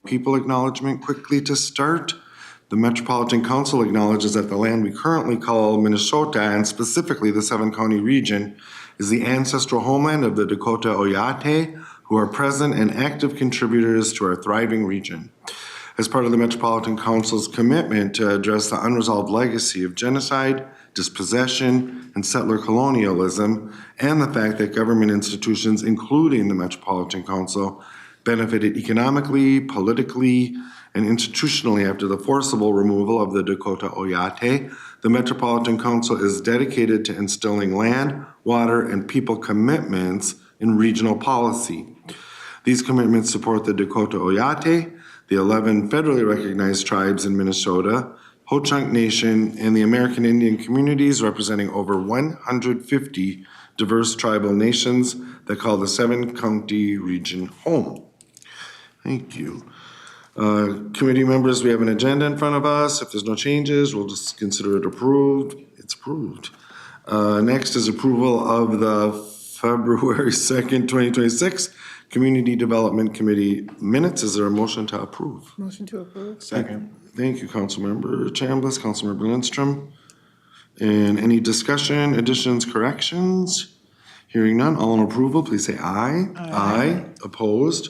People acknowledgement quickly to start. The Metropolitan Council acknowledges that the land we currently call Minnesota, and specifically the 7-county region, is the ancestral homeland of the Dakota Oyate, who are present and active contributors to our thriving region. As part of the Metropolitan Council's commitment to address the unresolved legacy of genocide, dispossession, and settler colonialism, and the fact that government institutions, including the Metropolitan Council, benefited economically, politically, and institutionally after the forcible removal of the Dakota Oyate, the Metropolitan Council is dedicated to instilling land, water, and people commitments in regional policy. These commitments support the Dakota Oyate, the 11 federally recognized tribes in Minnesota, Ho-Chunk Nation, and the American Indian communities representing over 150 diverse tribal nations that call the 7-county region home. Thank you. Committee members, we have an agenda in front of us. If there's no changes, we'll just consider it approved. It's approved. Next is approval of the February 2nd, 2026 Community Development Committee minutes. Is there a motion to approve? Motion to approve. Second. Thank you, Councilmember Chambliss, Councilmember Lindstrom. And any discussion, additions, corrections? Hearing none, all in approval, please say aye. Aye. Opposed?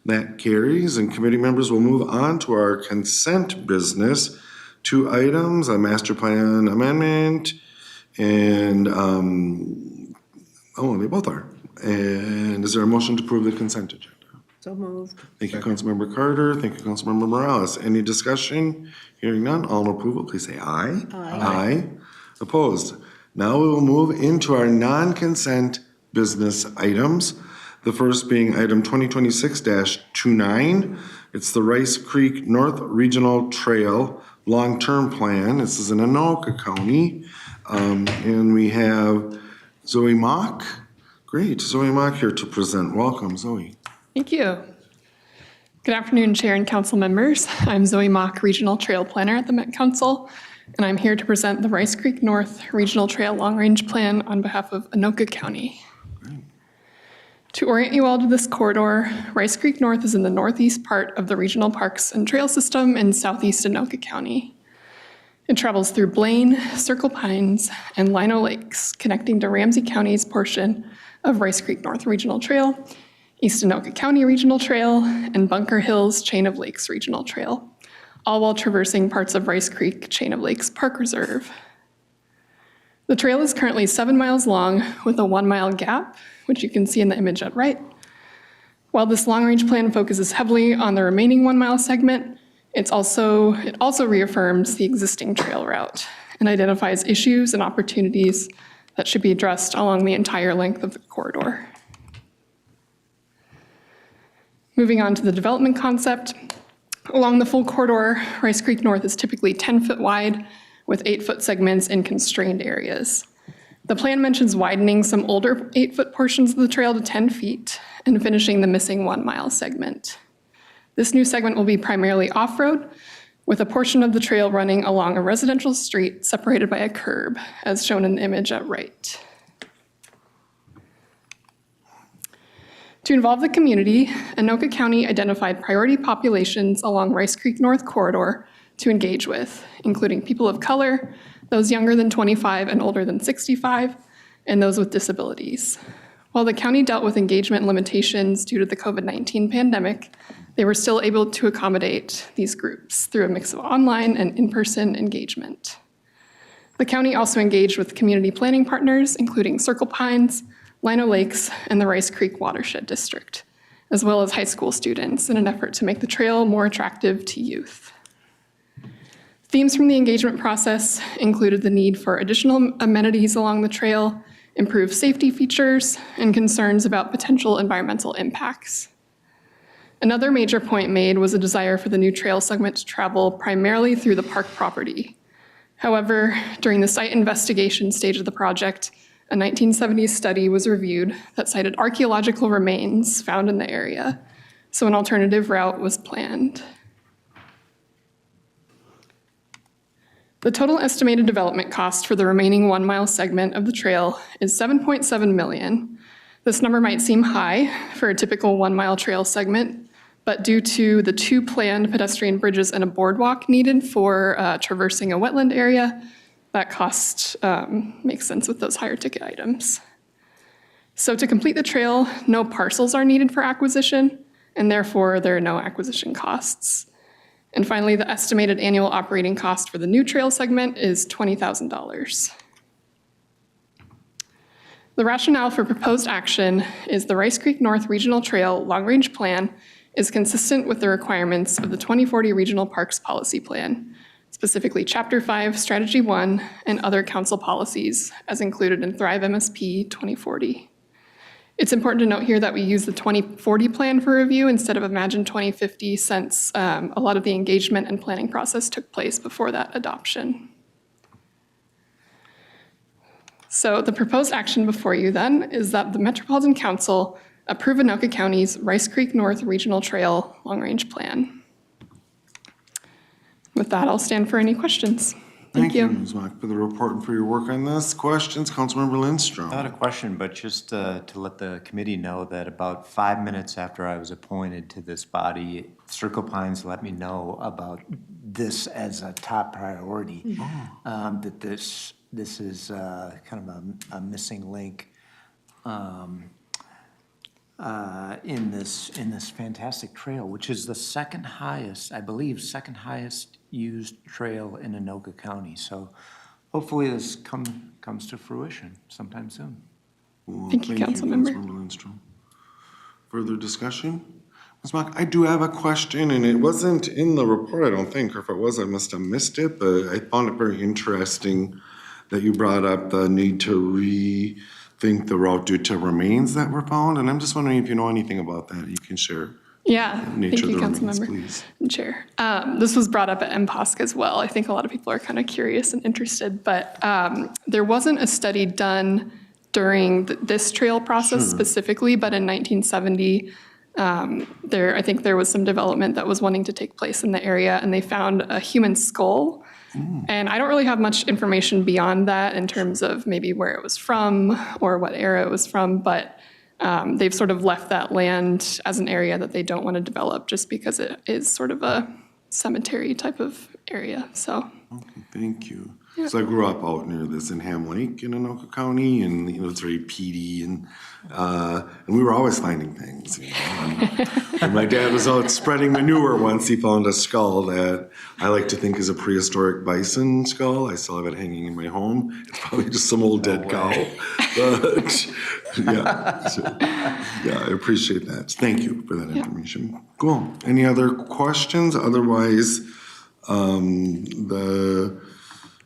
That carries, and committee members will move on to our consent business. 2 items, a master plan amendment, and, they both are. And is there a motion to approve the consent agenda? So moved. Thank you, Councilmember Carter. Thank you, Councilmember Morales. Any discussion? Hearing none, all in approval, please say aye. Aye. Opposed? Now we will move into our non-consent business items. The first being item 2026-29. It's the Rice Creek North Regional Trail Long-Term Plan. This is in Anoka County. And we have Zoe Mock. Great, Zoe Mock here to present. Welcome, Zoe. Thank you. Good afternoon, Chair and Council members. I'm Zoe Mock, Regional Trail Planner at the Met Council, and I'm here to present the Rice Creek North Regional Trail Long Range Plan on behalf of Anoka County. To orient you all to this corridor, Rice Creek North is in the northeast part of the regional parks and trail system in southeast Anoka County. It travels through Blaine, Circle Pines, and Lino Lakes, connecting to Ramsey County's portion of Rice Creek North Regional Trail, East Anoka County Regional Trail, and Bunker Hills Chain of Lakes Regional Trail, all while traversing parts of Rice Creek Chain of Lakes Park Reserve. The trail is currently 7 miles long with a 1-mile gap, which you can see in the image at right. While this long-range plan focuses heavily on the remaining 1-mile segment, it also reaffirms the existing trail route and identifies issues and opportunities that should be addressed along the entire length of the corridor. Moving on to the development concept. Along the full corridor, Rice Creek North is typically 10 foot wide with 8-foot segments in constrained areas. The plan mentions widening some older 8-foot portions of the trail to 10 feet and finishing the missing 1-mile segment. This new segment will be primarily off-road, with a portion of the trail running along a residential street separated by a curb, as shown in the image at right. To involve the community, Anoka County identified priority populations along Rice Creek North Corridor to engage with, including people of color, those younger than 25 and older than 65, and those with disabilities. While the county dealt with engagement limitations due to the COVID-19 pandemic, they were still able to accommodate these groups through a mix of online and in-person engagement. The county also engaged with community planning partners, including Circle Pines, Lino Lakes, and the Rice Creek Watershed District, as well as high school students in an effort to make the trail more attractive to youth. Themes from the engagement process included the need for additional amenities along the trail, improved safety features, and concerns about potential environmental impacts. Another major point made was a desire for the new trail segment to travel primarily through the park property. However, during the site investigation stage of the project, a 1970s study was reviewed that cited archaeological remains found in the area, so an alternative route was planned. The total estimated development cost for the remaining 1-mile segment of the trail is $7.7 million. This number might seem high for a typical 1-mile trail segment, but due to the 2 planned pedestrian bridges and a boardwalk needed for traversing a wetland area, that cost makes sense with those higher ticket items. So to complete the trail, no parcels are needed for acquisition, and therefore there are no acquisition costs. And finally, the estimated annual operating cost for the new trail segment is $20,000. The rationale for proposed action is the Rice Creek North Regional Trail Long-Range Plan is consistent with the requirements of the 2040 Regional Parks Policy Plan, specifically Chapter 5, Strategy 1, and other council policies as included in Thrive MSP 2040. It's important to note here that we use the 2040 plan for review instead of Imagine 2050 since a lot of the engagement and planning process took place before that adoption. So the proposed action before you then is that the Metropolitan Council approve Anoka County's Rice Creek North Regional Trail Long-Range Plan. With that, I'll stand for any questions. Thank you. Ms. Mock, for the report and for your work on this. Questions, Councilmember Lindstrom? Not a question, but just to let the committee know that about 5 minutes after I was appointed to this body, Circle Pines let me know about this as a top priority. That this is kind of a missing link in this fantastic trail, which is the second highest, I believe, second highest used trail in Anoka County. So hopefully this comes to fruition sometime soon. Well, Thank you, Councilmember. Councilmember Lindstrom. Further discussion? Ms. Mock, I do have a question, and it wasn't in the report, I don't think, or if it was, I must have missed it, but I found it very interesting that you brought up the need to rethink the route due to remains that were found, and I'm just wondering if you know anything about that, you can share. Yeah, thank Nature you, of the remains, Councilmember please. and Chair. This was brought up at MPOSC as well. I think a lot of people are kind of curious and interested, but there wasn't a study done during this trail process specifically, but in 1970, I think there was some development that was wanting to take place in the area, and they found a human skull. And I don't really have much information beyond that in terms of maybe where it was from or what era it was from, but they've sort of left that land as an area that they don't want to develop just because it is sort of a cemetery type of area, so. Okay, thank you. So I grew up out near this in Ham Lake in Anoka County, and it's very peaty, and we were always finding things. And my dad was out spreading manure once. He found a skull that I like to think is a prehistoric bison skull. I still have it hanging in my home. It's probably just some old dead cow, but yeah, I appreciate that. Thank you for that information. Cool. Any other questions? Otherwise, the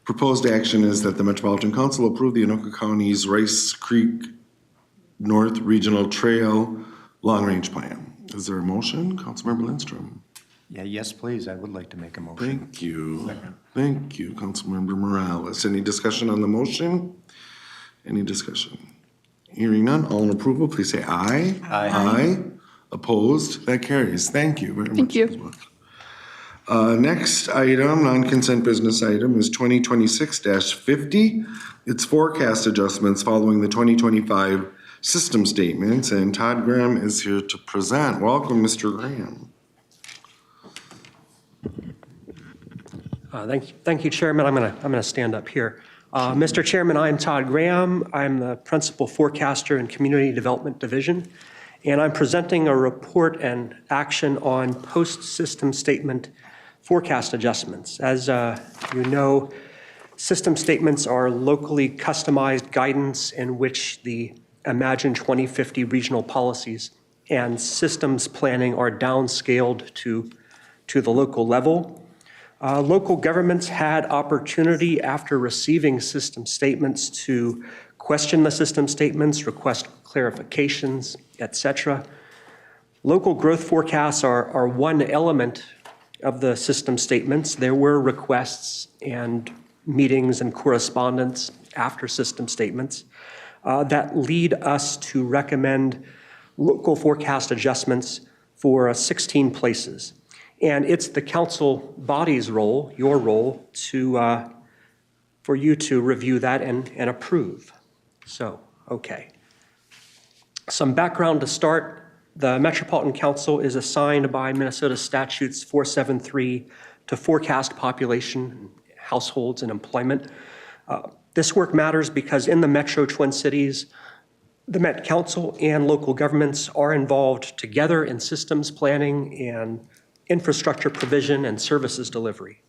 proposed action is that the Metropolitan Council approve the Anoka County's Rice Creek North Regional Trail Long-Range Plan. Is there a motion? Councilmember Lindstrom. Yeah, yes, please. I would like to make a motion. Thank you. Thank you, Councilmember Morales. Any discussion on the motion? Any discussion? Hearing none, all in approval, please say aye. Aye. Aye. Opposed? That carries. Thank you very much. Thank you. Ms. Buck. Next item, non-consent business item, is 2026-50. It's forecast adjustments following the 2025 system statements, and Todd Graham is here to present. Welcome, Mr. Graham. Thank you, Chairman. I'm gonna stand up here. Mr. Chairman, I'm Todd Graham. I'm the Principal Forecaster in Community Development Division, and I'm presenting a report and action on post-system statement forecast adjustments. As you know, system statements are locally customized guidance in which the Imagine 2050 regional policies and systems planning are downscaled to the local level. Local governments had opportunity after receiving system statements to question the system statements, request clarifications, etc. Local growth forecasts are one element of the system statements. There were requests and meetings and correspondence after system statements that lead us to recommend local forecast adjustments for 16 places. And it's the council body's role, your role, for you to review that and approve. So, okay. Some background to start. The Metropolitan Council is assigned by Minnesota statutes 473 to forecast population, households, and employment. This work matters because in the Metro Twin Cities, the Met Council and local governments are involved together in systems planning and infrastructure provision and services delivery.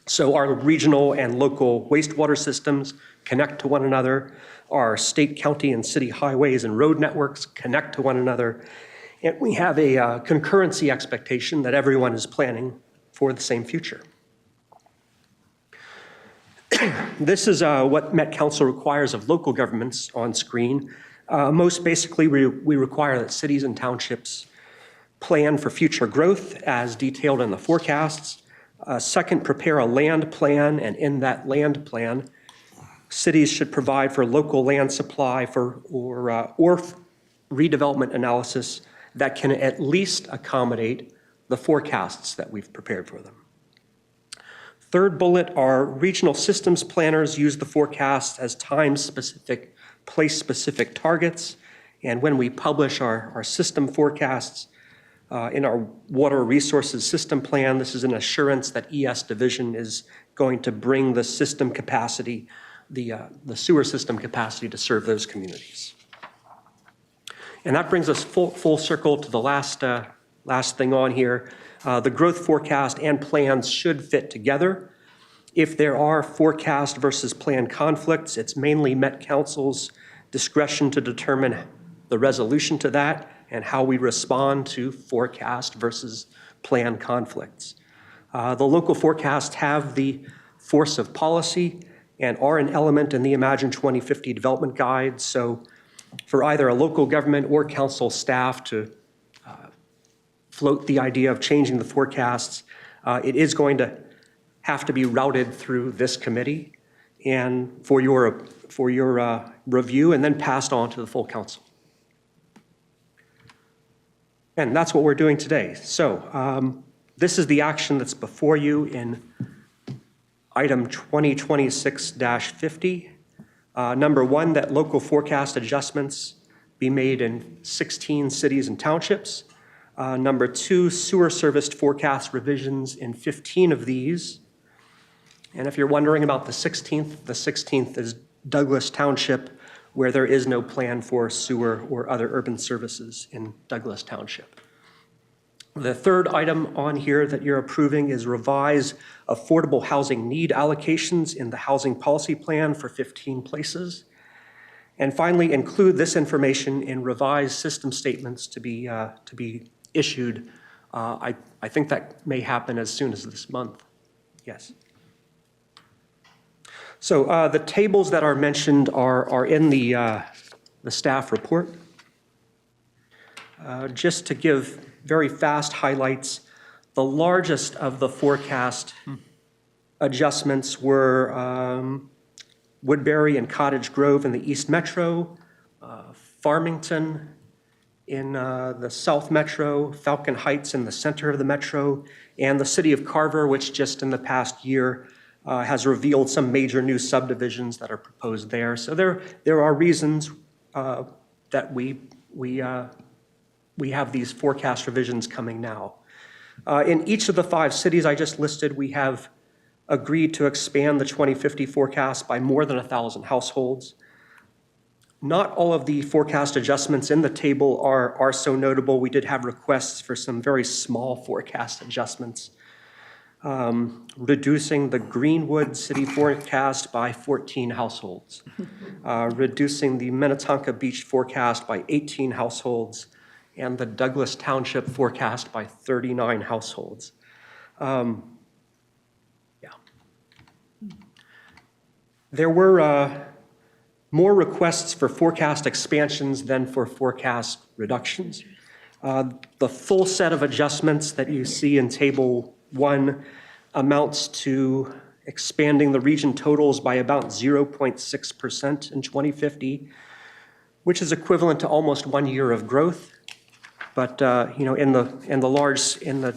So our regional and local wastewater systems connect to one another. Our state, county, and city highways and road networks connect to one another. And we have a concurrency expectation that everyone is planning for the same future. This is what Met Council requires of local governments on screen. Most basically, we require that cities and townships plan for future growth as detailed in the forecasts. Second, prepare a land plan, and in that land plan, cities should provide for local land supply or redevelopment analysis that can at least accommodate the forecasts that we've prepared for them. Third bullet, our regional systems planners use the forecasts as time-specific, place-specific targets. And when we publish our system forecasts in our water resources system plan, this is an assurance that ES Division is going to bring the system capacity, the sewer system capacity to serve those communities. And that brings us full circle to the last thing on here. The growth forecast and plans should fit together. If there are forecast versus plan conflicts, it's mainly Met Council's discretion to determine the resolution to that and how we respond to forecast versus plan conflicts. The local forecasts have the force of policy and are an element in the Imagine 2050 development guide. So for either a local government or council staff to float the idea of changing the forecasts, it is going to have to be routed through this committee and for your review and then passed on to the full council. And that's what we're doing today. So this is the action that's before you in item 2026-50. Number one, that local forecast adjustments be made in 16 cities and townships. Number two, sewer serviced forecast revisions in 15 of these. And if you're wondering about the 16th is Douglas Township, where there is no plan for sewer or other urban services in Douglas Township. The third item on here that you're approving is revise affordable housing need allocations in the housing policy plan for 15 places. And finally, include this information in revised system statements to be issued. I think that may happen as soon as this month. Yes. So the tables that are mentioned are in the staff report. Just to give very fast highlights, the largest of the forecast adjustments were Woodbury and Cottage Grove in the East Metro, Farmington in the South Metro, Falcon Heights in the center of the Metro, and the city of Carver, which just in the past year has revealed some major new subdivisions that are proposed there. So there are reasons that we have these forecast revisions coming now. In each of the 5 cities I just listed, we have agreed to expand the 2050 forecast by more than 1,000 households. Not all of the forecast adjustments in the table are so notable. We did have requests for some very small forecast adjustments. Reducing the Greenwood city forecast by 14 households, reducing the Minnetonka Beach forecast by 18 households, and the Douglas Township forecast by 39 households. There were more requests for forecast expansions than for forecast reductions. The full set of adjustments that you see in Table 1 amounts to expanding the region totals by about 0.6% in 2050, which is equivalent to almost 1 year of growth. But in the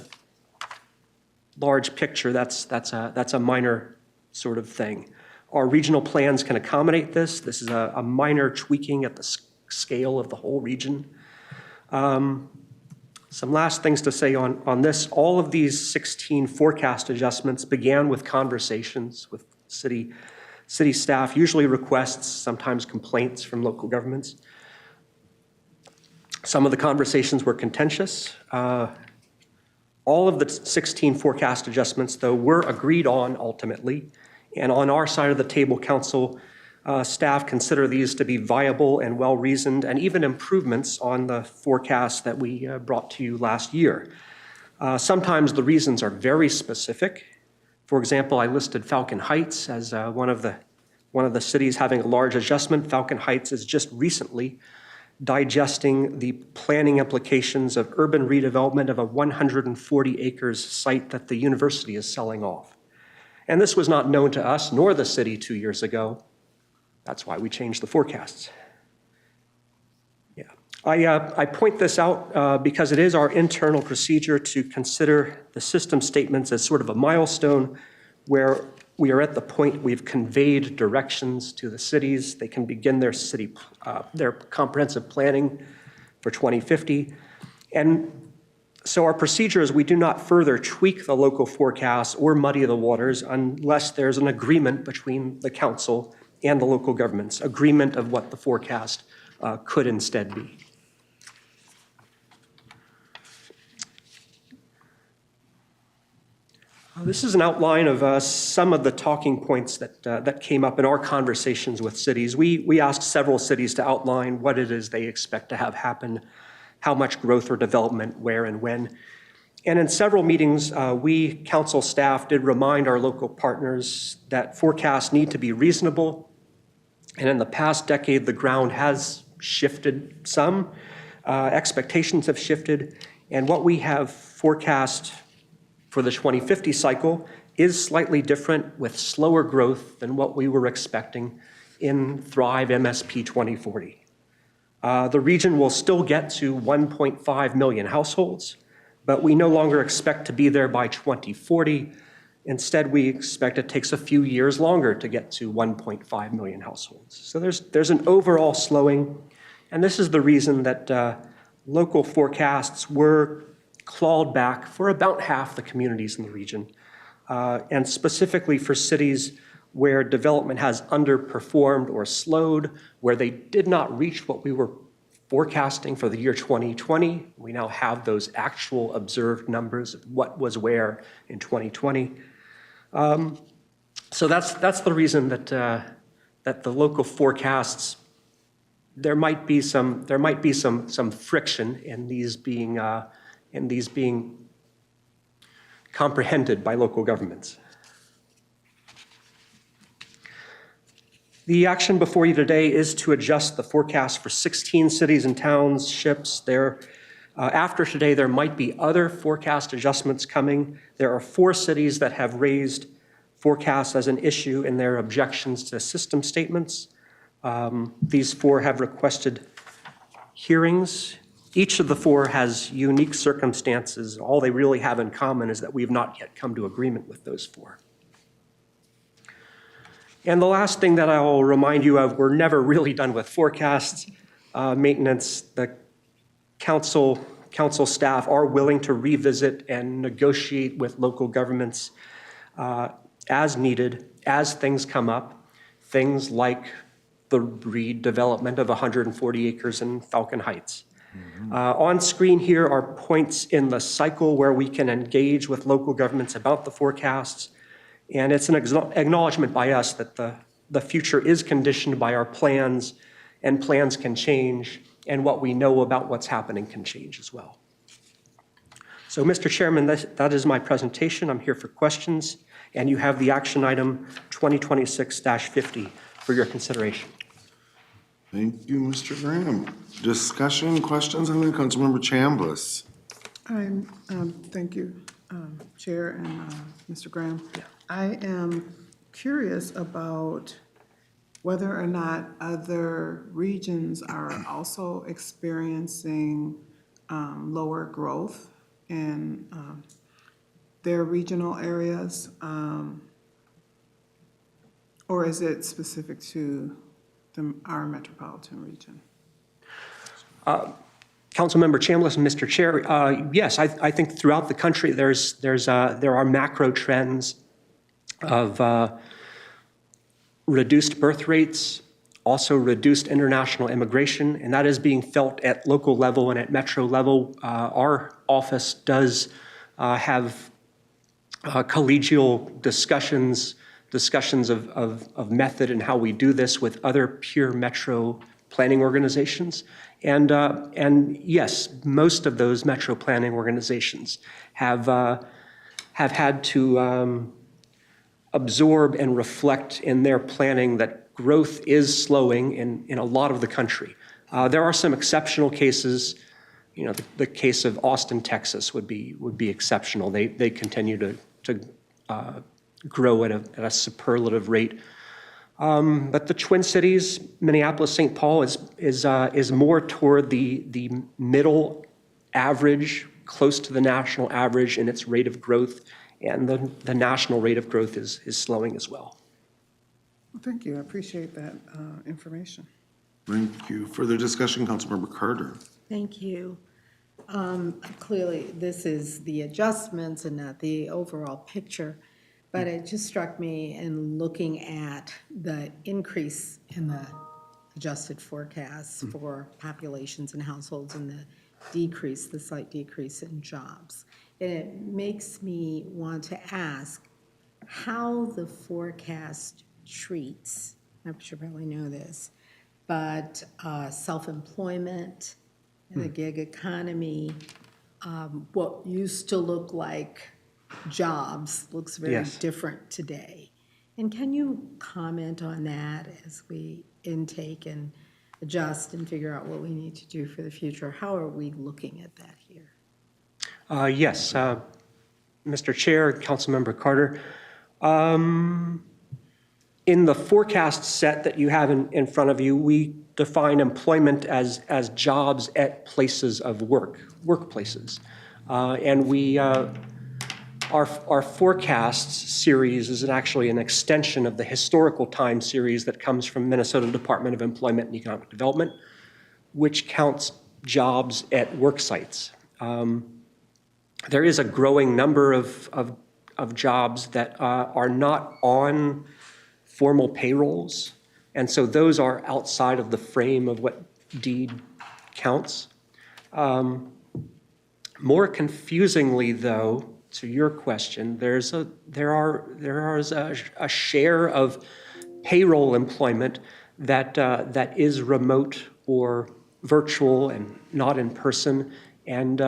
large picture, that's a minor sort of thing. Our regional plans can accommodate this. This is a minor tweaking at the scale of the whole region. Some last things to say on this. All of these 16 forecast adjustments began with conversations with city staff, usually requests, sometimes complaints from local governments. Some of the conversations were contentious. All of the 16 forecast adjustments, though, were agreed on ultimately. And on our side of the table, council staff consider these to be viable and well-reasoned, and even improvements on the forecast that we brought to you last year. Sometimes the reasons are very specific. For example, I listed Falcon Heights as one of the cities having a large adjustment. Falcon Heights is just recently digesting the planning implications of urban redevelopment of a 140 acres site that the university is selling off. And this was not known to us nor the city 2 years ago. That's why we changed the forecasts. Yeah, I point this out because it is our internal procedure to consider the system statements as sort of a milestone where we are at the point we've conveyed directions to the cities. They can begin their comprehensive planning for 2050. And so our procedure is we do not further tweak the local forecasts or muddy the waters unless there's an agreement between the council and the local governments, agreement of what the forecast could instead be. This is an outline of some of the talking points that came up in our conversations with cities. We asked several cities to outline what it is they expect to have happen, how much growth or development, where and when. And in several meetings, we, council staff, did remind our local partners that forecasts need to be reasonable. And in the past decade, the ground has shifted some. Expectations have shifted. And what we have forecast for the 2050 cycle is slightly different with slower growth than what we were expecting in Thrive MSP 2040. The region will still get to 1.5 million households, but we no longer expect to be there by 2040. Instead, we expect it takes a few years longer to get to 1.5 million households. So there's an overall slowing, and this is the reason that local forecasts were clawed back for about half the communities in the region, and specifically for cities where development has underperformed or slowed, where they did not reach what we were forecasting for the year 2020. We now have those actual observed numbers of what was where in 2020. So that's the reason that the local forecasts, there might be some friction in these being comprehended by local governments. The action before you today is to adjust the forecast for 16 cities and townships. After today, there might be other forecast adjustments coming. There are 4 cities that have raised forecasts as an issue in their objections to system statements. These 4 have requested hearings. Each of the 4 has unique circumstances. All they really have in common is that we have not yet come to agreement with those 4. And the last thing that I will remind you of, we're never really done with forecasts. Maintenance, the council staff are willing to revisit and negotiate with local governments as needed, as things come up, things like the redevelopment of 140 acres in Falcon Heights. On screen here are points in the cycle where we can engage with local governments about the forecasts. And it's an acknowledgement by us that the future is conditioned by our plans, and plans can change, and what we know about what's happening can change as well. So, Mr. Chairman, that is my presentation. I'm here for questions, and you have the action item 2026-50 for your consideration. Thank you, Mr. Graham. Discussion, questions, and then Councilmember Chambliss. Thank you, Chair and Mr. Graham. Yeah. I am curious about whether or not other regions are also experiencing lower growth in their regional areas, or is it specific to our metropolitan region? Councilmember Chambliss and Mr. Chair, yes, I think throughout the country there are macro trends of reduced birth rates, also reduced international immigration, and that is being felt at local level and at metro level. Our office does have collegial discussions of method and how we do this with other pure metro planning organizations. And yes, most of those metro planning organizations have had to absorb and reflect in their planning that growth is slowing in a lot of the country. There are some exceptional cases. You know, the case of Austin, Texas would be exceptional. They continue to grow at a superlative rate. But the Twin Cities, Minneapolis, St. Paul is more toward the middle average, close to the national average in its rate of growth, and the national rate of growth is slowing as well. Well, thank you. I appreciate that information. Thank you. Further discussion, Councilmember Carter. Thank you. Clearly, this is the adjustments and not the overall picture, but it just struck me in looking at the increase in the adjusted forecasts for populations and households and the slight decrease in jobs. And it makes me want to ask how the forecast treats, I'm sure you probably know this, but self-employment, the gig economy, what used to look like jobs looks very Yes. different today. And can you comment on that as we intake and adjust and figure out what we need to do for the future? How are we looking at that here? Yes, Mr. Chair, Councilmember Carter. In the forecast set that you have in front of you, we define employment as jobs at places of work, workplaces. And our forecasts series is actually an extension of the historical time series that comes from Minnesota Department of Employment and Economic Development, which counts jobs at work sites. There is a growing number of jobs that are not on formal payrolls, and so those are outside of the frame of what deed counts. More confusingly, though, to your question, there is a share of payroll employment that is remote or virtual and not in person, and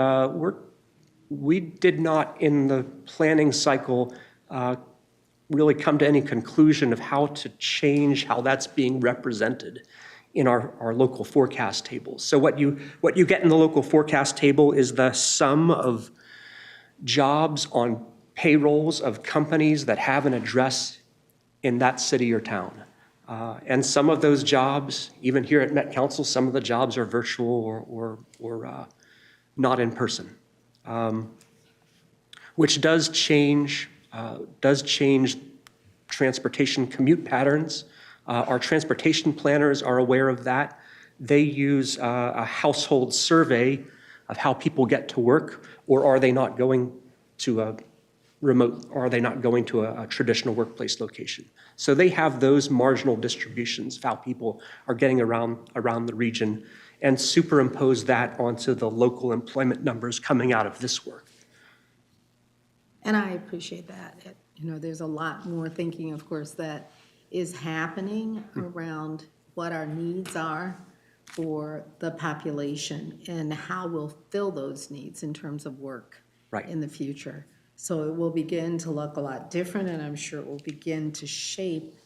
we did not in the planning cycle really come to any conclusion of how to change how that's being represented in our local forecast tables. So what you get in the local forecast table is the sum of jobs on payrolls of companies that have an address in that city or town. And some of those jobs, even here at Met Council, some of the jobs are virtual or not in person, which does change transportation commute patterns. Our transportation planners are aware of that. They use a household survey of how people get to work, or are they not going to a remote, or are they not going to a traditional workplace location? So they have those marginal distributions of how people are getting around the region and superimpose that onto the local employment numbers coming out of this work. And I appreciate that. There's a lot more thinking, of course, that is happening around what our needs are for the population and how we'll fill those needs in terms of work in the future. So it will begin to look a lot different, and I'm sure it will begin to shape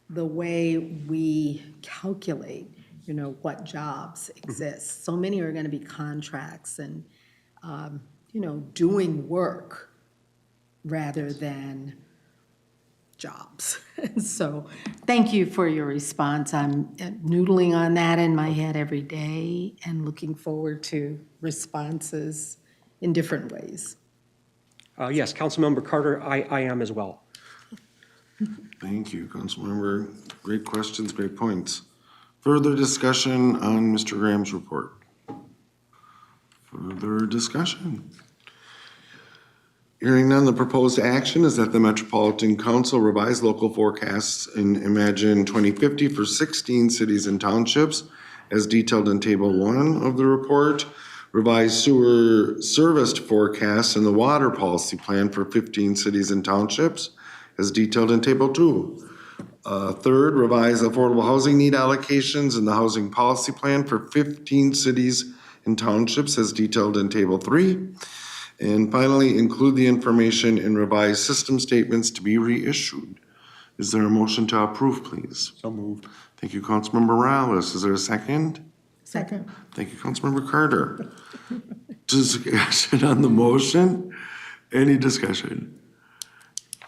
the way we calculate, what jobs exist. So many are going to be contracts and, doing work rather than jobs. So thank you for your response. I'm noodling on that in my head every day and looking forward to responses in different ways. Yes, Councilmember Carter, I am as well. Thank you, Councilmember. Great questions, great points. Further discussion on Mr. Graham's report? Further discussion? Hearing none, the proposed action is that the Metropolitan Council revise local forecasts in Imagine 2050 for 16 cities and townships as detailed in Table 1 of the report, revise sewer serviced forecasts in the water policy plan for 15 cities and townships as detailed in Table 2. Third, revise affordable housing need allocations in the housing policy plan for 15 cities and townships as detailed in Table 3. And finally, include the information in revised system statements to be reissued. Is there a motion to approve, please? So moved. Thank you, Councilmember Morales. Is there a second? Second. Thank you, Councilmember Carter. Discussion on the motion? Any discussion?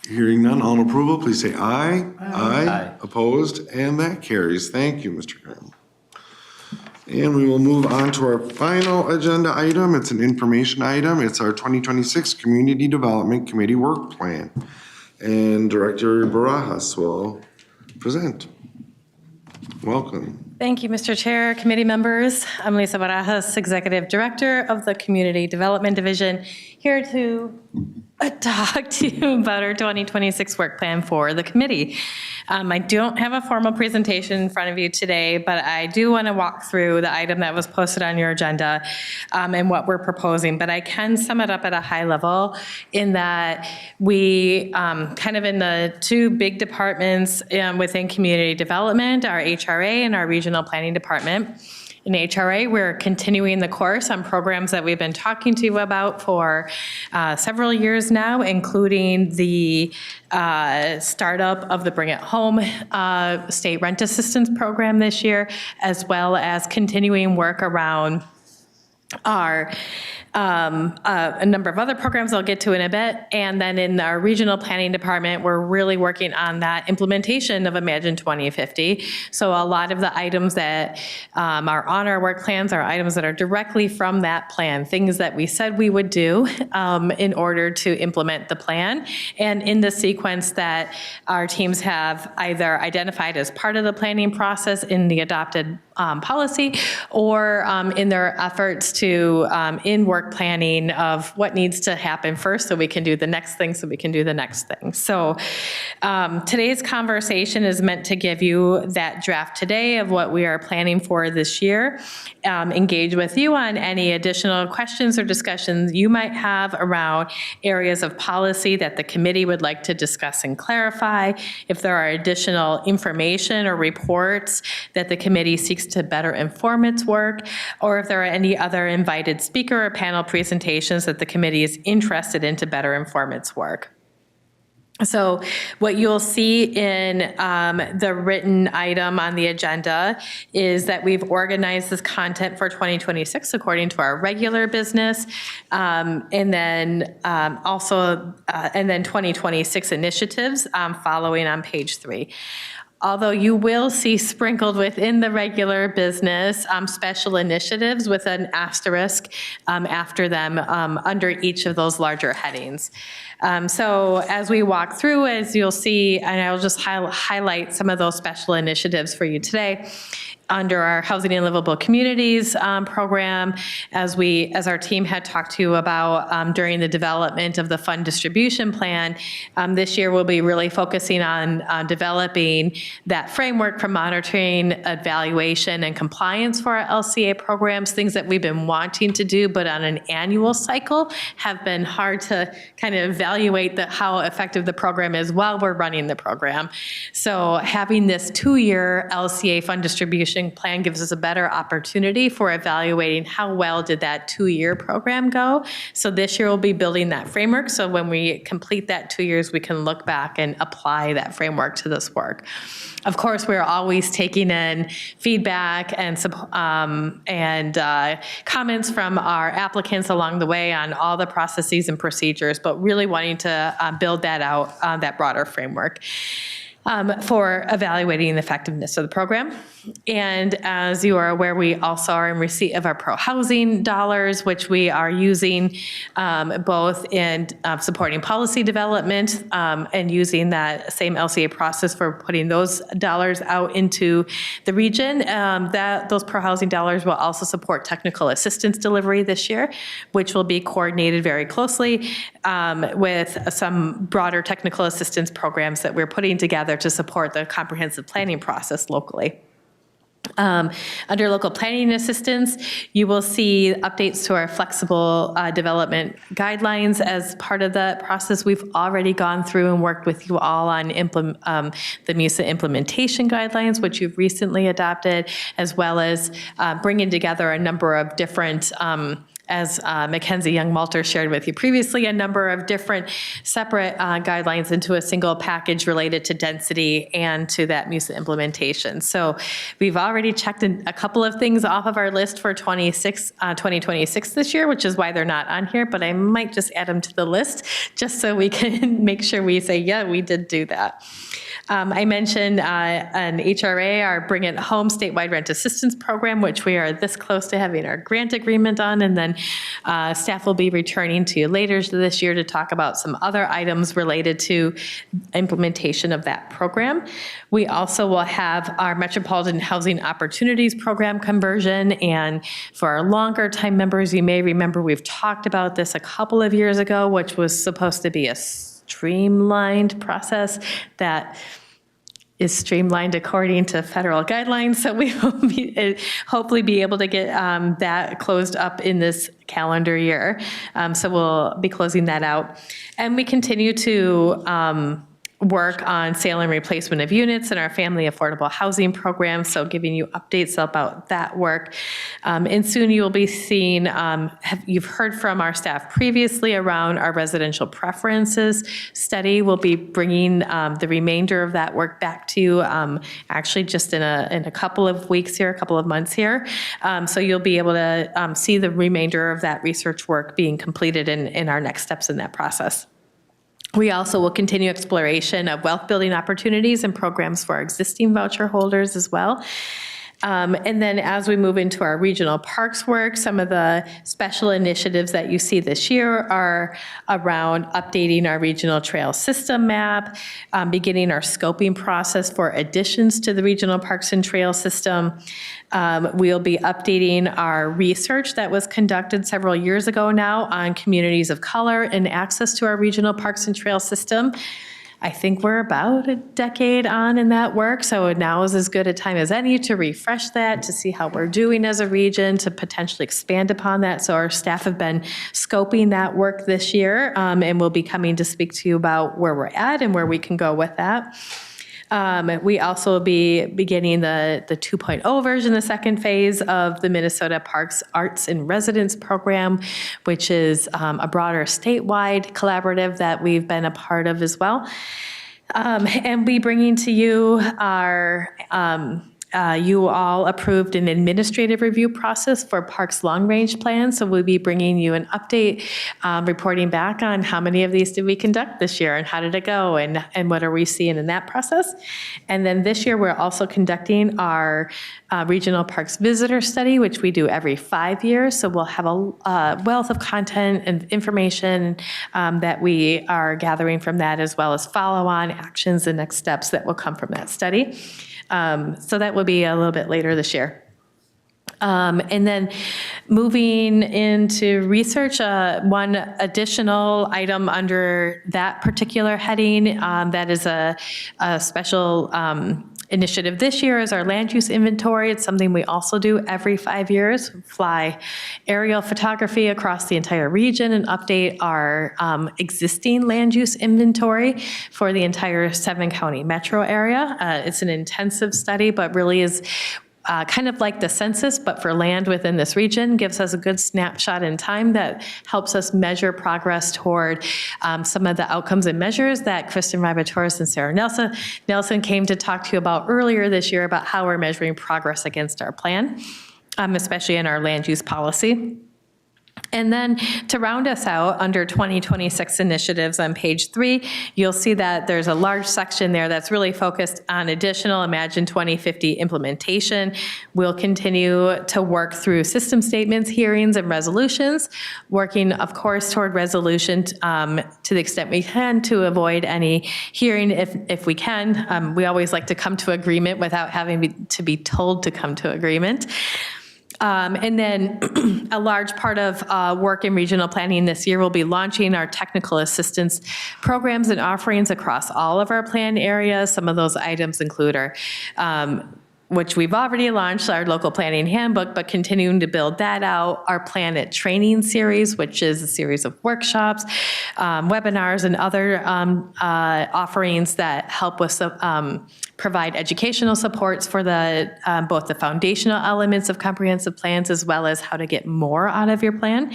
Hearing none, all in approval, please say aye. Aye. Opposed? And that carries. Thank you, Mr. Graham. And we will move on to our final agenda item. It's an information item. It's our 2026 Community Development Committee Work Plan. And Director Barajas will present. Welcome. Thank you, Mr. Chair, committee members. I'm Lisa Barajas, Executive Director of the Community Development Division, here to talk to you about our 2026 work plan for the committee. I don't have a formal presentation in front of you today, but I do want to walk through the item that was posted on your agenda and what we're proposing. But I can sum it up at a high level in that we kind of in the two big departments within community development, our HRA and our regional planning department. In HRA, we're continuing the course on programs that we've been talking to you about for several years now, including the startup of the Bring It Home state rent assistance program this year, as well as continuing work around our a number of other programs I'll get to in a bit. And then in our regional planning department, we're really working on that implementation of Imagine 2050. So a lot of the items that are on our work plans are items that are directly from that plan, things that we said we would do in order to implement the plan. And in the sequence that our teams have either identified as part of the planning process in the adopted policy or in their efforts to in work planning of what needs to happen first so we can do the next thing so we can do the next thing. So today's conversation is meant to give you that draft today of what we are planning for this year, engage with you on any additional questions or discussions you might have around areas of policy that the committee would like to discuss and clarify, if there are additional information or reports that the committee seeks to better inform its work, or if there are any other invited speaker or panel presentations that the committee is interested in to better inform its work. So what you'll see in the written item on the agenda is that we've organized this content for 2026 according to our regular business, and then 2026 initiatives following on page 3. Although you will see sprinkled within the regular business special initiatives with an asterisk after them under each of those larger headings. So as we walk through, as you'll see, and I'll just highlight some of those special initiatives for you today. Under our Housing and Livable Communities program, as our team had talked to you about during the development of the fund distribution plan, this year we'll be really focusing on developing that framework for monitoring, evaluation, and compliance for our LCA programs, things that we've been wanting to do, but on an annual cycle have been hard to kind of evaluate how effective the program is while we're running the program. So having this 2-year LCA fund distribution plan gives us a better opportunity for evaluating how well did that 2-year program go. So this year we'll be building that framework. So when we complete that 2 years, we can look back and apply that framework to this work. Of course, we're always taking in feedback and comments from our applicants along the way on all the processes and procedures, but really wanting to build that out, that broader framework. for evaluating the effectiveness of the program. And as you are aware, we also are in receipt of our pro-housing dollars, which we are using both in supporting policy development and using that same LCA process for putting those dollars out into the region. Those pro-housing dollars will also support technical assistance delivery this year, which will be coordinated very closely with some broader technical assistance programs that we're putting together to support the comprehensive planning process locally. Under local planning assistance, you will see updates to our flexible development guidelines as part of the process. We've already gone through and worked with you all on the MUSA implementation guidelines, which you've recently adopted, as well as bringing together a number of different as Mackenzie Young-Malter shared with you previously, a number of different separate guidelines into a single package related to density and to that MUSA implementation. So we've already checked a couple of things off of our list for 2026 this year, which is why they're not on here, but I might just add them to the list just so we can make sure we say, yeah, we did do that. I mentioned an HRA, our Bring It Home statewide rent assistance program, which we are this close to having our grant agreement on, and then staff will be returning to you later this year to talk about some other items related to implementation of that program. We also will have our Metropolitan Housing Opportunities Program conversion, and for our longer time members, you may remember we've talked about this a couple of years ago, which was supposed to be a streamlined process that is streamlined according to federal guidelines. So we will hopefully be able to get that closed up in this calendar year. So we'll be closing that out. And we continue to work on sale and replacement of units in our family affordable housing program, so giving you updates about that work. And soon you will be seeing, you've heard from our staff previously around our residential preferences study. We'll be bringing the remainder of that work back to you actually just in a couple of weeks here, a couple of months here. So you'll be able to see the remainder of that research work being completed in our next steps in that process. We also will continue exploration of wealth building opportunities and programs for our existing voucher holders as well. And then as we move into our regional parks work, some of the special initiatives that you see this year are around updating our regional trail system map, beginning our scoping process for additions to the regional parks and trail system. We'll be updating our research that was conducted several years ago now on communities of color and access to our regional parks and trail system. I think we're about a decade on in that work, so now is as good a time as any to refresh that, to see how we're doing as a region, to potentially expand upon that. So our staff have been scoping that work this year, and we'll be coming to speak to you about where we're at and where we can go with that. We also will be beginning the 2.0 version, the second phase of the Minnesota Parks Arts in Residence program, which is a broader statewide collaborative that we've been a part of as well. And we bringing to you our you all approved an administrative review process for Parks Long Range Plan, so we'll be bringing you an update, reporting back on how many of these did we conduct this year and how did it go and what are we seeing in that process. And then this year we're also conducting our Regional Parks Visitor Study, which we do every 5 years, so we'll have a wealth of content and information that we are gathering from that, as well as follow-on actions and next steps that will come from that study. So that will be a little bit later this year. And then moving into research, one additional item under that particular heading that is a special initiative this year is our land use inventory. It's something we also do every 5 years, fly aerial photography across the entire region and update our existing land use inventory for the entire 7-county metro area. It's an intensive study, but really is kind of like the census, but for land within this region, gives us a good snapshot in time that helps us measure progress toward some of the outcomes and measures that Kristen Ribatoris and Sarah Nelson came to talk to you about earlier this year about how we're measuring progress against our plan, especially in our land use policy. And then to round us out, under 2026 initiatives on page 3, you'll see that there's a large section there that's really focused on additional Imagine 2050 implementation. We'll continue to work through system statements, hearings, and resolutions, working, of course, toward resolution to the extent we can to avoid any hearing if we can. We always like to come to agreement without having to be told to come to agreement. And then a large part of work in regional planning this year will be launching our technical assistance programs and offerings across all of our plan areas. Some of those items include our which we've already launched, our local planning handbook, but continuing to build that out, our Plan It training series, which is a series of workshops, webinars, and other offerings that help with provide educational supports for the both the foundational elements of comprehensive plans as well as how to get more out of your plan.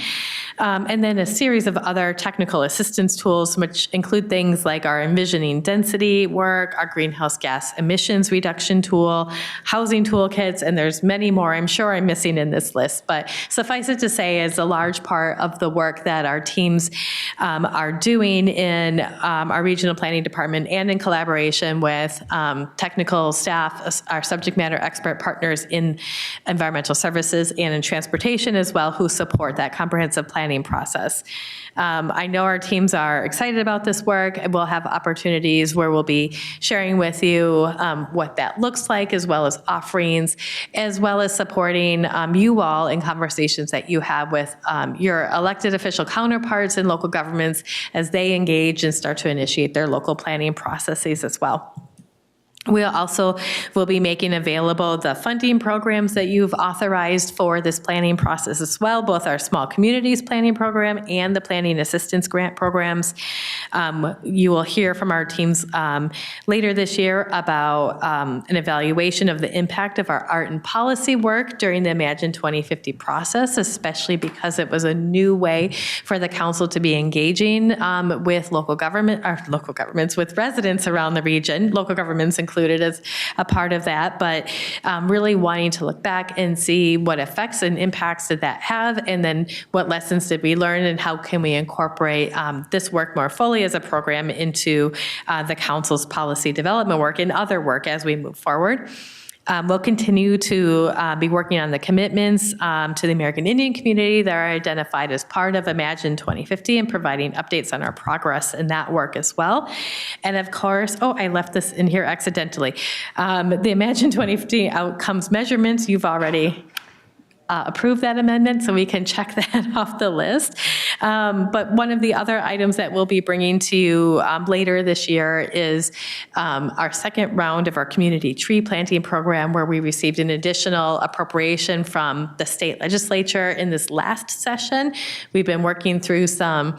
And then a series of other technical assistance tools, which include things like our envisioning density work, our greenhouse gas emissions reduction tool, housing toolkits, and there's many more I'm sure I'm missing in this list. But suffice it to say, it's a large part of the work that our teams are doing in our regional planning department and in collaboration with technical staff, our subject matter expert partners in environmental services and in transportation as well, who support that comprehensive planning process. I know our teams are excited about this work, and we'll have opportunities where we'll be sharing with you what that looks like, as well as offerings, as well as supporting you all in conversations that you have with your elected official counterparts in local governments as they engage and start to initiate their local planning processes as well. We also will be making available the funding programs that you've authorized for this planning process as well, both our Small Communities Planning Program and the Planning Assistance Grant programs. You will hear from our teams later this year about an evaluation of the impact of our art and policy work during the Imagine 2050 process, especially because it was a new way for the council to be engaging with local governments, with residents around the region, local governments included as a part of that, but really wanting to look back and see what effects and impacts did that have, and then what lessons did we learn, and how can we incorporate this work more fully as a program into the council's policy development work and other work as we move forward. We'll continue to be working on the commitments to the American Indian community that are identified as part of Imagine 2050 and providing updates on our progress in that work as well. And of course, I left this in here accidentally. The Imagine 2050 outcomes measurements, you've already approve that amendment, so we can check that off the list. But one of the other items that we'll be bringing to you later this year is our second round of our community tree planting program, where we received an additional appropriation from the state legislature in this last session. We've been working through some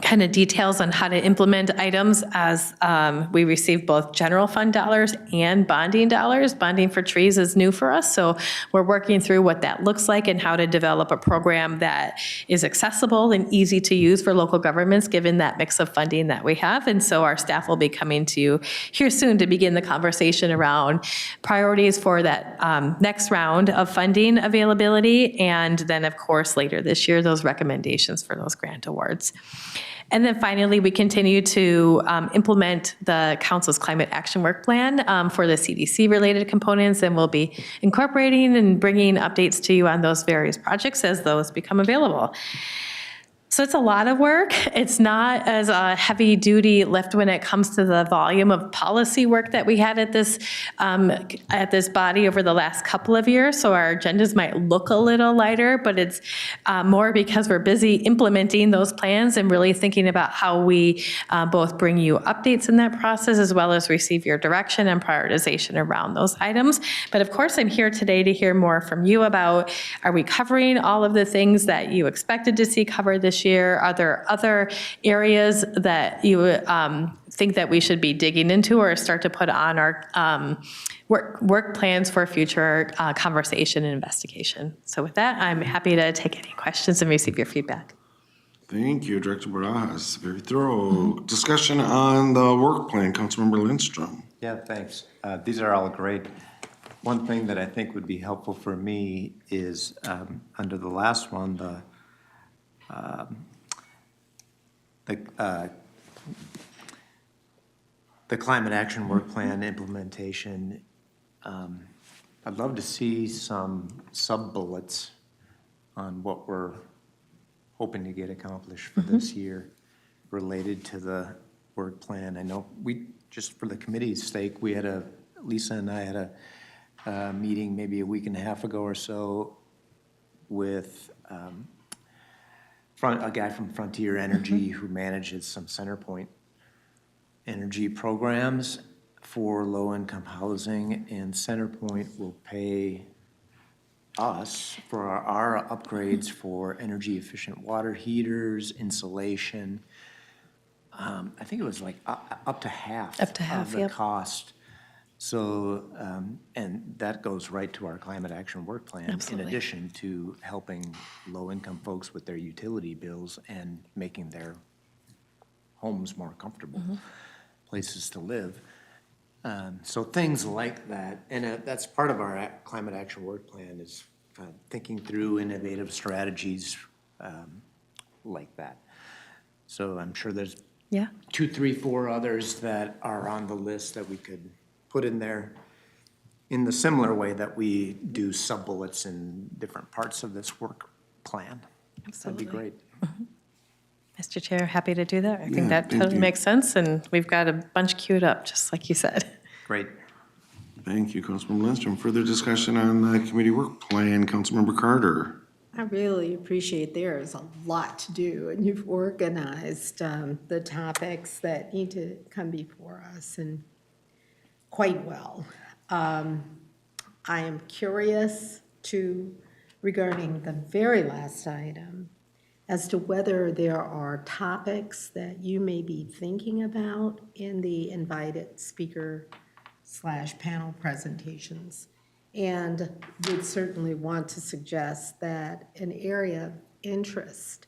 kind of details on how to implement items as we receive both general fund dollars and bonding dollars. Bonding for trees is new for us, so we're working through what that looks like and how to develop a program that is accessible and easy to use for local governments, given that mix of funding that we have. And so our staff will be coming to you here soon to begin the conversation around priorities for that next round of funding availability, and then, of course, later this year, those recommendations for those grant awards. And then finally, we continue to implement the Council's Climate Action Work Plan for the CDC-related components, and we'll be incorporating and bringing updates to you on those various projects as those become available. So it's a lot of work. It's not as a heavy duty lift when it comes to the volume of policy work that we had at this body over the last couple of years. So our agendas might look a little lighter, but it's more because we're busy implementing those plans and really thinking about how we both bring you updates in that process, as well as receive your direction and prioritization around those items. But of course, I'm here today to hear more from you about, are we covering all of the things that you expected to see covered this year? Are there other areas that you think that we should be digging into or start to put on our work plans for future conversation and investigation? So with that, I'm happy to take any questions and receive your feedback. Thank you, Director Barajas. Very thorough. Discussion on the work plan, Councilmember Lindstrom. Yeah, thanks. These are all great One thing that I think would be helpful for me is, under the last one, the climate action work plan implementation. I'd love to see some sub-bullets on what we're hoping to get accomplished for this year related to the work plan. I know just for the committee's sake, Lisa and I had a meeting maybe a week and a half ago or so with a guy from Frontier Energy who manages some CenterPoint energy programs for low-income housing, and CenterPoint will pay us for our upgrades for energy-efficient water heaters, insulation. I think it was like up to half. Up to half, of the yep. cost. So, and that goes right to our climate action work plan. Absolutely. In addition to helping low-income folks with their utility bills and making their homes more comfortable places to live. So things like that, and that's part of our climate action work plan, is thinking through innovative strategies like that. So I'm sure there's Yeah. 2, 3, 4 others that are on the list that we could put in there in the similar way that we do sub-bullets in different parts of this work plan. Absolutely. That'd be great. Mr. Chair, happy to do that. I Yeah, think that thank totally you. makes sense, and we've got a bunch queued up, just like you said. Great. Thank you, Councilmember Lindstrom. Further discussion on the committee work plan, Councilmember Carter. I really appreciate there's a lot to do, and you've organized the topics that need to come before us and quite well. I am curious regarding the very last item, as to whether there are topics that you may be thinking about in the invited speaker/panel presentations. And would certainly want to suggest that an area of interest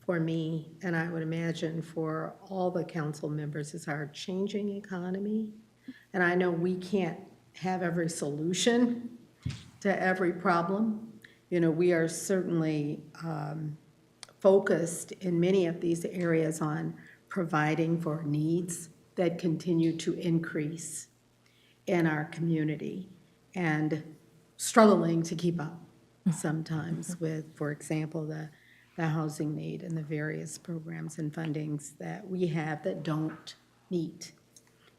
for me, and I would imagine for all the council members, is our changing economy. And I know we can't have every solution to every problem. You know, we are certainly focused in many of these areas on providing for needs that continue to increase in our community, and struggling to keep up sometimes with, for example, the housing need and the various programs and fundings that we have that don't meet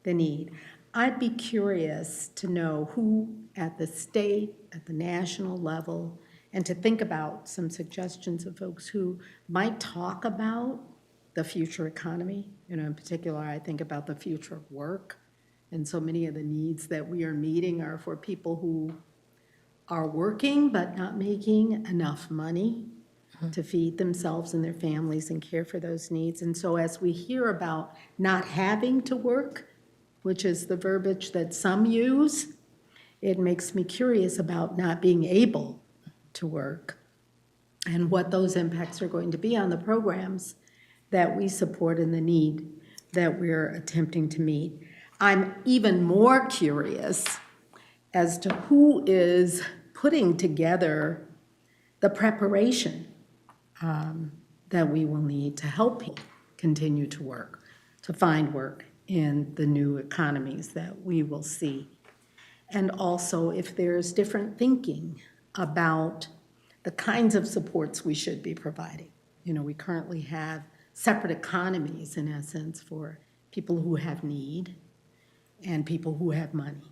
the need. I'd be curious to know who at the state, at the national level, and to think about some suggestions of folks who might talk about the future economy. You know, in particular, I think about the future of work. And so many of the needs that we are meeting are for people who are working but not making enough money to feed themselves and their families and care for those needs. And so as we hear about not having to work, which is the verbiage that some use, it makes me curious about not being able to work and what those impacts are going to be on the programs that we support and the need that we're attempting to meet. I'm even more curious as to who is putting together the preparation that we will need to help people continue to work, to find work in the new economies that we will see. And also if there's different thinking about the kinds of supports we should be providing. You know, we currently have separate economies, in essence, for people who have need and people who have money.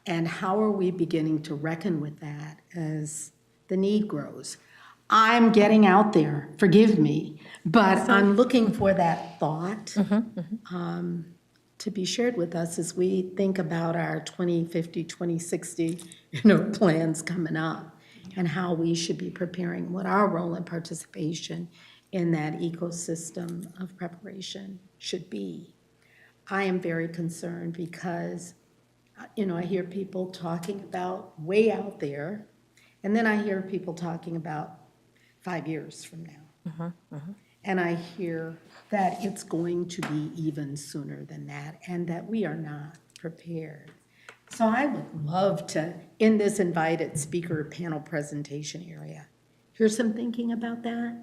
And how are we beginning to reckon with that as the need grows? I'm getting out there, forgive me, but I'm looking for that thought to be shared with us as we think about our 2050, 2060, plans coming up, and how we should be preparing, what our role and participation in that ecosystem of preparation should be. I am very concerned because, I hear people talking about way out there, and then I hear people talking about 5 years from now. And I hear that it's going to be even sooner than that, and that we are not prepared. So I would love to, in this invited speaker panel presentation area, hear some thinking about that,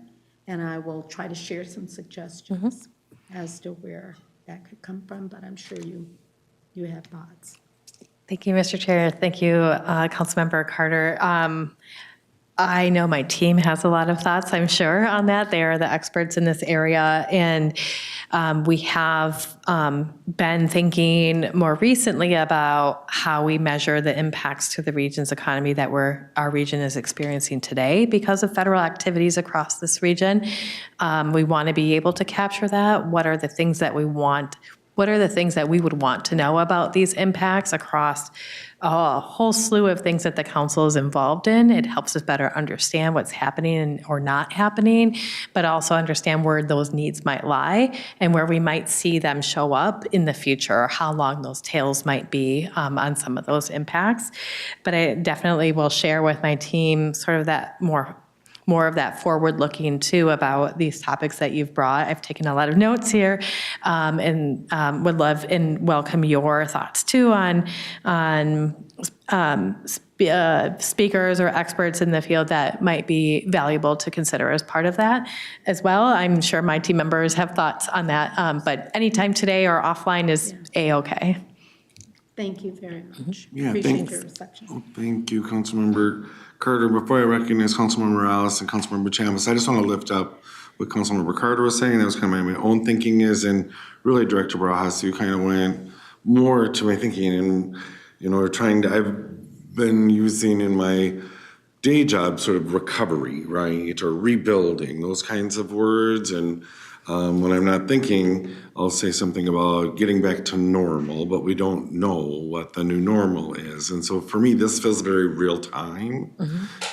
and I will try to share some suggestions as to where that could come from, but I'm sure you have thoughts. Thank you, Mr. Chair. Thank you, Councilmember Carter. I know my team has a lot of thoughts, I'm sure, on that. They are the experts in this area. And we have been thinking more recently about how we measure the impacts to the region's economy that our region is experiencing today because of federal activities across this region. We want to be able to capture that. What are the things that we want? What are the things that we would want to know about these impacts across a whole slew of things that the council is involved in? It helps us better understand what's happening or not happening, but also understand where those needs might lie and where we might see them show up in the future, or how long those tails might be on some of those impacts. But I definitely will share with my team sort of that more of that forward-looking too about these topics that you've brought. I've taken a lot of notes here, and would love and welcome your thoughts too on speakers or experts in the field that might be valuable to consider as part of that as well. I'm sure my team members have thoughts on that, but anytime today or offline is A-okay. Thank you very much. Yeah, Appreciate thanks. your reception. Oh, thank you, Councilmember Carter. Before I recognize Councilmember Morales and Councilmember Chambliss, I just want to lift up what Councilmember Carter was saying. That was kind of my own thinking is, and really Director Barajas, you kind of went more to my thinking and, I've been using in my day job sort of recovery, right, or rebuilding, those kinds of words. And when I'm not thinking, I'll say something about getting back to normal, but we don't know what the new normal is. And so for me, this feels very real time,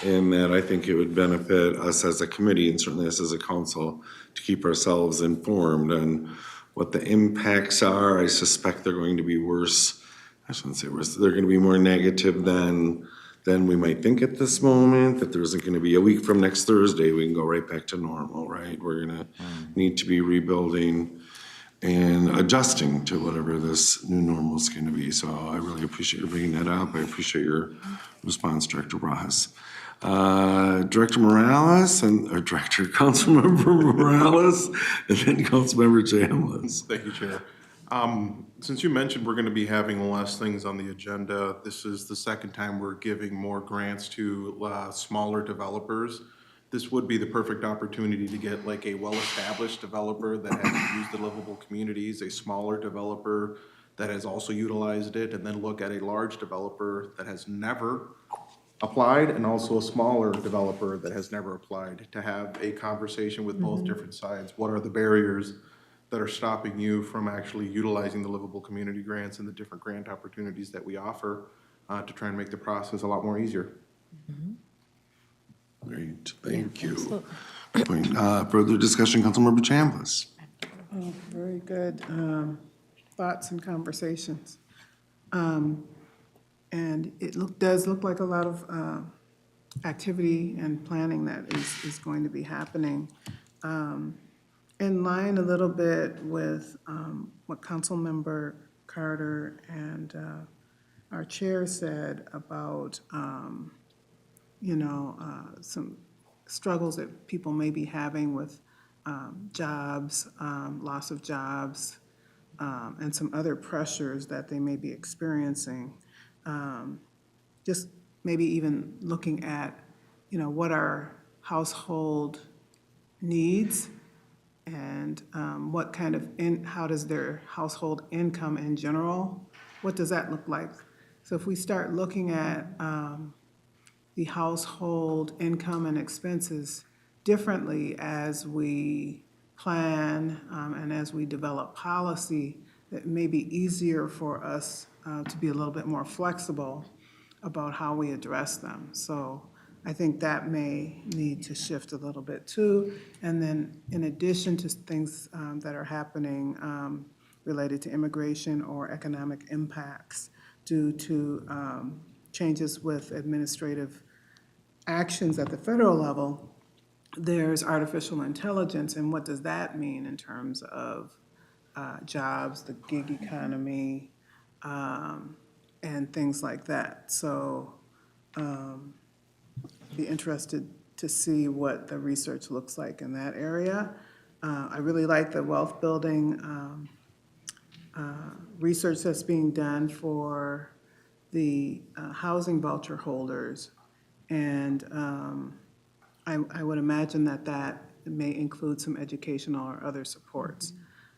in that I think it would benefit us as a committee and certainly us as a council to keep ourselves informed on what the impacts are. I suspect they're going to be worse. I shouldn't say worse. They're going to be more negative than we might think at this moment, that there isn't going to be a week from next Thursday, we can go right back to normal, right? We're going to need to be rebuilding and adjusting to whatever this new normal is going to be. So I really appreciate you bringing that up. I appreciate your response, Director Barajas. Director Morales or Councilmember Morales, and then Councilmember Chambliss. Thank you, Chair. Since you mentioned we're going to be having less things on the agenda, this is the second time we're giving more grants to smaller developers. This would be the perfect opportunity to get like a well-established developer that has used the livable communities, a smaller developer that has also utilized it, and then look at a large developer that has never applied, and also a smaller developer that has never applied, to have a conversation with both different sides. What are the barriers that are stopping you from actually utilizing the livable community grants and the different grant opportunities that we offer to try and make the process a lot more easier? Great, thank you. Further discussion, Councilmember Chambliss. Oh, very good thoughts and conversations. And it does look like a lot of activity and planning that is going to be happening. In line a little bit with what Councilmember Carter and our chair said about, some struggles that people may be having with jobs, loss of jobs, and some other pressures that they may be experiencing. Just maybe even looking at, what our household needs and what kind of, how does their household income in general, what does that look like? So if we start looking at the household income and expenses differently as we plan and as we develop policy, it may be easier for us to be a little bit more flexible about how we address them. So I think that may need to shift a little bit too. And then in addition to things that are happening related to immigration or economic impacts due to changes with administrative actions at the federal level, there's artificial intelligence, and what does that mean in terms of jobs, the gig economy, and things like that. So be interested to see what the research looks like in that area. I really like the wealth building research that's being done for the housing voucher holders. And I would imagine that that may include some educational or other supports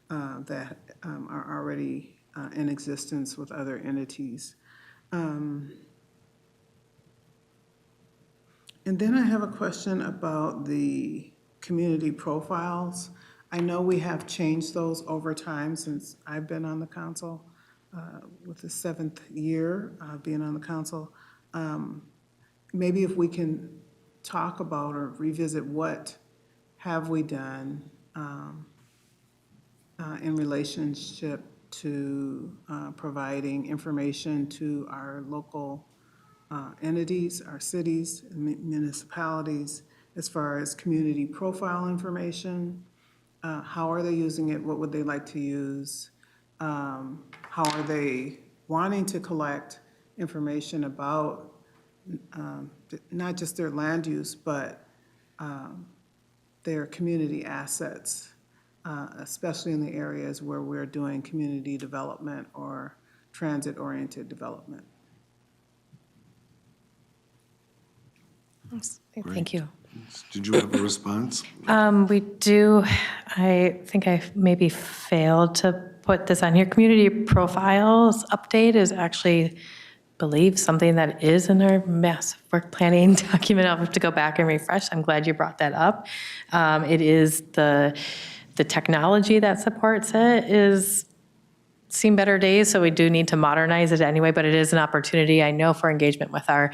that are already in existence with other entities. And then I have a question about the community profiles. I know we have changed those over time since I've been on the council, with the 7th year being on the council. Maybe if we can talk about or revisit what have we done in relationship to providing information to our local entities, our cities, and municipalities, as far as community profile information. How are they using it? What would they like to use? How are they wanting to collect information about not just their land use, but their community assets, especially in the areas where we're doing community development or transit-oriented development? Thank you. Did you have a response? We do, I think I maybe failed to put this on here. Community profiles update is actually, I believe, something that is in our massive work planning document. I'll have to go back and refresh. I'm glad you brought that up. It is the technology that supports it is seen better days, so we do need to modernize it anyway, but it is an opportunity, I know, for engagement with our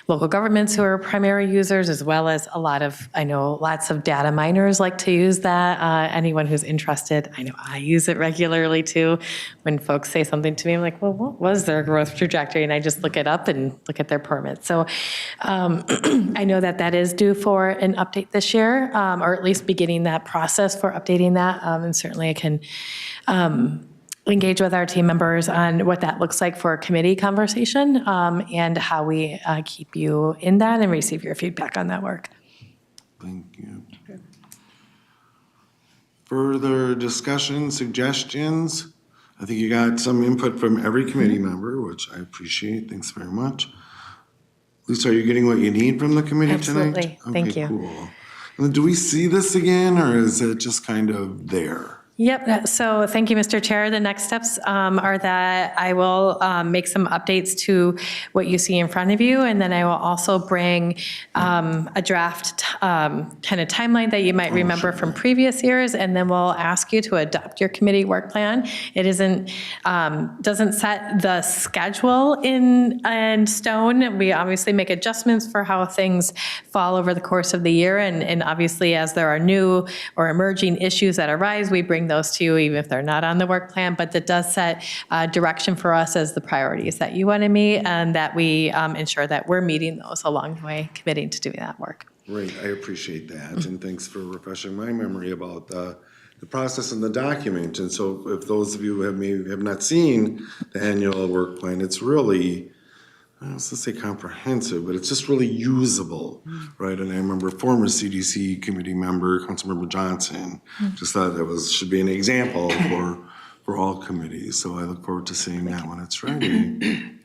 local governments who are primary users, as well as I know lots of data miners like to use that. Anyone who's interested, I know I use it regularly too. When folks say something to me, I'm like, well, what was their growth trajectory? And I just look it up and look at their permits. So I know that is due for an update this year, or at least beginning that process for updating that. And certainly I can engage with our team members on what that looks like for a committee conversation, and how we keep you in that and receive your feedback on that work. Thank you. Further discussion, suggestions? I think you got some input from every committee member, which I appreciate. Thanks very much. Lisa, are you getting what you need from the committee tonight? Absolutely. Thank you. Cool. And do we see this again, or is it just kind of there? Yep, so thank you, Mr. Chair. The next steps are that I will make some updates to what you see in front of you, and then I will also bring a draft kind of timeline that you might remember from previous years, and then we'll ask you to adopt your committee work plan. It doesn't set the schedule in stone. We obviously make adjustments for how things fall over the course of the year, and obviously as there are new or emerging issues that arise, we bring those to you even if they're not on the work plan, but that does set direction for us as the priorities that you want to meet, and that we ensure that we're meeting those along the way, committing to doing that work. Great, I appreciate that, and thanks for refreshing my memory about the process and the document. And so if those of you who have not seen the annual work plan, it's really, I was gonna say comprehensive, but it's just really usable, right? And I remember former CDC committee member, Councilmember Johnson, just thought that should be an example for all committees. So I look forward to seeing that when it's ready.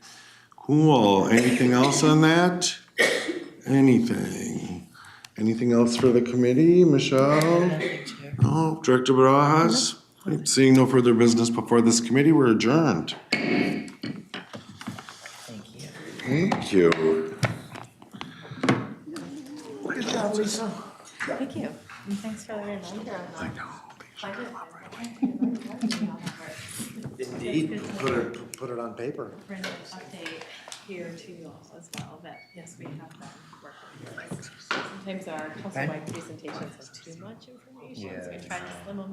Cool. Anything else on that? Anything else for the committee? Michelle? No. Director Barajas? Seeing no further business before this committee, we're adjourned. Thank you. Good job, Lisa. Thank you. And thanks for the reminder on that. I know. Indeed. Put it on paper. Bring an update here to you also as well, that yes, we have that work. Sometimes our council-wide presentations have too much information, so we try to slim them